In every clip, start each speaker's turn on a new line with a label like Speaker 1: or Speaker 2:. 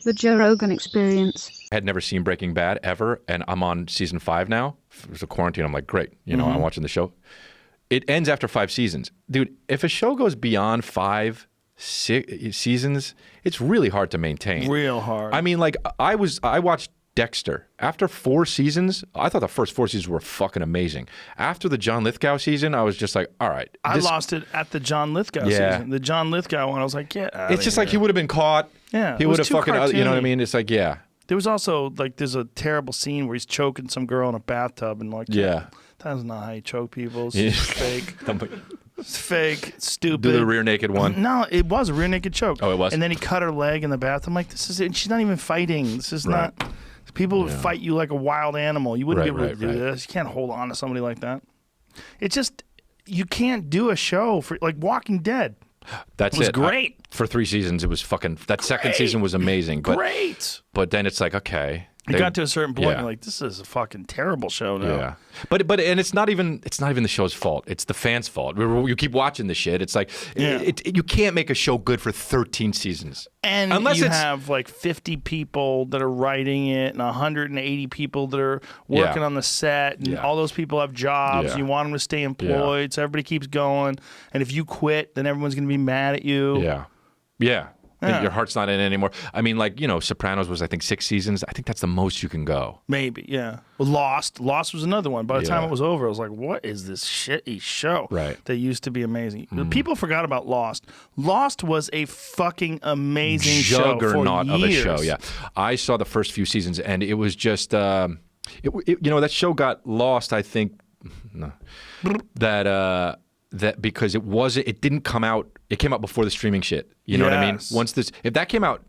Speaker 1: The Joe Rogan Experience.
Speaker 2: I had never seen Breaking Bad ever, and I'm on season 5 now. It was a quarantine. I'm like, great. I'm watching the show. It ends after 5 seasons. Dude, if a show goes beyond 5, 6 seasons, it's really hard to maintain.
Speaker 3: Real hard.
Speaker 2: I mean, like, I watched Dexter. After 4 seasons, I thought the first 4 seasons were fucking amazing. After the John Lithgow season, I was just like, all right.
Speaker 3: I lost it at the John Lithgow season. The John Lithgow one, I was like, get out
Speaker 2: It's just like he would have been caught.
Speaker 3: Yeah.
Speaker 2: He would have fucking, you know what I mean? It's like, yeah.
Speaker 3: There was also, like, there's a terrible scene where he's choking some girl in a bathtub and, like,
Speaker 2: yeah.
Speaker 3: That's not how you choke people. It's fake. It's fake. It's stupid.
Speaker 2: Do the rear naked one.
Speaker 3: No, it was a rear naked choke.
Speaker 2: Oh, it was?
Speaker 3: And then he cut her leg in the bath. I'm like, this is it. She's not even fighting. This is not. People would fight you like a wild animal. You wouldn't be able to do this. You can't hold on to somebody like that. It's just, you can't do a show for, like, Walking Dead.
Speaker 2: That's
Speaker 3: it. Was great.
Speaker 2: For 3 seasons, it was fucking, that second season was amazing. But,
Speaker 3: great.
Speaker 2: But then it's like, okay.
Speaker 3: It got to a certain point, you're like, this is a fucking terrible show now.
Speaker 2: Yeah, but and it's not even the show's fault. It's the fans' fault. You keep watching the shit. It's like you can't make a show good for 13 seasons.
Speaker 3: And unless you have like 50 people that are writing it and 180 people that are working on the set, and all those people have jobs. You want them to stay employed, so everybody keeps going. And if you quit, then everyone's going to be mad at you.
Speaker 2: Yeah. Your heart's not in it anymore. I mean, like, Sopranos was, I think, 6 seasons. I think that's the most you can go.
Speaker 3: Maybe, yeah. Well, Lost was another one. By the time it was over, I was like, what is this shitty show that used to be amazing? People forgot about Lost. Lost was a fucking amazing
Speaker 2: juggernaut
Speaker 3: show for years.
Speaker 2: Of a show, yeah. I saw the first few seasons, and it was just, that show got lost, I think, that because it didn't come out. It came out before the streaming shit. You know what I mean? If that came out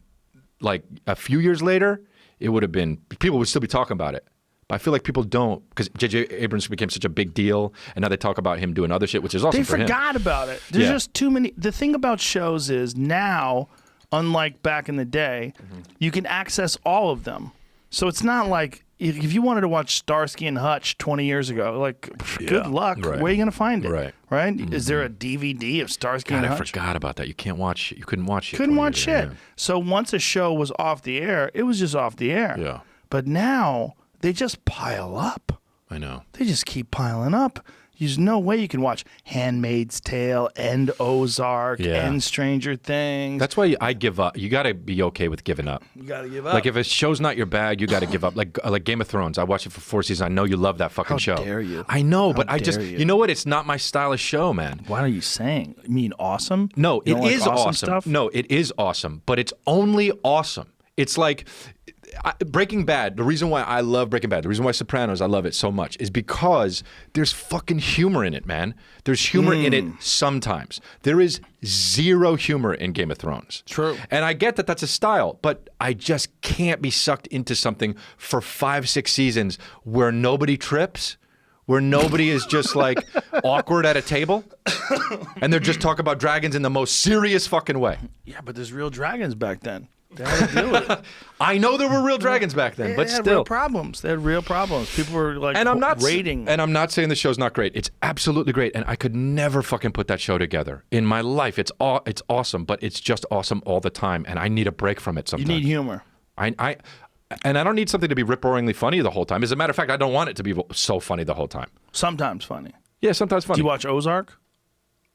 Speaker 2: like a few years later, it would have been, people would still be talking about it. But I feel like people don't, because J.J. Abrams became such a big deal, and now they talk about him doing other shit, which is awesome for him.
Speaker 3: They forgot about it. There's just too many. The thing about shows is now, unlike back in the day, you can access all of them. So it's not like, if you wanted to watch Starsky and Hutch 20 years ago, like, good luck. Where are you going to find it? Right? Is there a DVD of Starsky and Hutch?
Speaker 2: I forgot about that. You can't watch it. You couldn't watch it.
Speaker 3: Couldn't watch shit. Yeah. So once a show was off the air, it was just off the air.
Speaker 2: Yeah.
Speaker 3: But now, they just pile up.
Speaker 2: I know.
Speaker 3: They just keep piling up. There's no way you can watch Handmaid's Tale and Ozark and Stranger Things.
Speaker 2: That's why I give up. You got to be okay with giving up.
Speaker 3: You got to give up.
Speaker 2: Like, if a show's not your bag, you got to give up. Like Game of Thrones. I watched it for 4 seasons. I know you love that fucking show.
Speaker 3: How dare you?
Speaker 2: I know, but you know what? It's not my style of show, man.
Speaker 3: What are you saying? You mean awesome?
Speaker 2: No, it is awesome. Stuff? No, it is awesome, but it's only awesome. It's like Breaking Bad. The reason why I love Breaking Bad, the reason why Sopranos I love it so much, is because there's fucking humor in it, man. There's humor in it sometimes. There is zero humor in Game of Thrones.
Speaker 3: True.
Speaker 2: And I get that that's a style, but I just can't be sucked into something for 5, 6 seasons where nobody trips, where nobody is just like awkward at a table, and they're just talking about dragons in the most serious fucking way.
Speaker 3: Yeah, but there's real dragons back then. They had to deal with it.
Speaker 2: I know there were real dragons back then, but still.
Speaker 3: They had real problems. They had real problems. People were like rating.
Speaker 2: And I'm not saying the show's not great. It's absolutely great, and I could never fucking put that show together in my life. It's awesome, but it's just awesome all the time, and I need a break from it sometimes.
Speaker 3: You need humor.
Speaker 2: And I don't need something to be rip-roaringly funny the whole time. As a matter of fact, I don't want it to be so funny the whole time.
Speaker 3: Sometimes funny.
Speaker 2: Yeah, sometimes funny.
Speaker 3: Do you watch Ozark?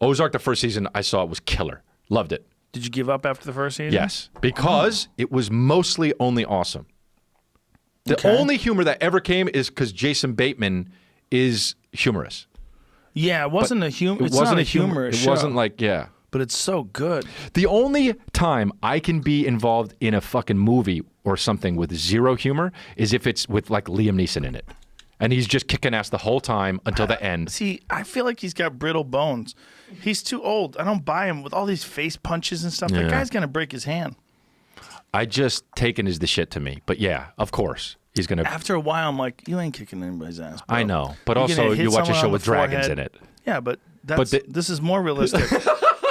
Speaker 2: Ozark, the first season I saw, was killer. Loved it.
Speaker 3: Did you give up after the first season?
Speaker 2: Yes, because it was mostly only awesome. The only humor that ever came is because Jason Bateman is humorous.
Speaker 3: Yeah, it wasn't a humor. It wasn't a humorous show.
Speaker 2: It wasn't like,
Speaker 3: but it's so good.
Speaker 2: The only time I can be involved in a fucking movie or something with zero humor is if it's with like Liam Neeson in it. And he's just kicking ass the whole time until the end.
Speaker 3: See, I feel like he's got brittle bones. He's too old. I don't buy him with all these face punches and stuff. That guy's going to break his hand.
Speaker 2: I just taken is the shit to me. But yeah, of course. He's going to.
Speaker 3: After a while, I'm like, you ain't kicking anybody's ass, bro.
Speaker 2: I know. But also, you watch a show with dragons in it.
Speaker 3: Yeah, but this is more realistic.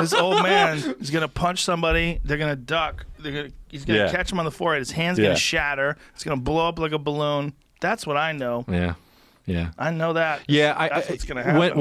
Speaker 3: This old man is going to punch somebody. They're going to duck. He's going to catch him on the forehead. His hand's going to shatter. It's going to blow up like a balloon. That's what I know.
Speaker 2: Yeah.
Speaker 3: I know that.
Speaker 2: Yeah,
Speaker 3: that's what's going to happen.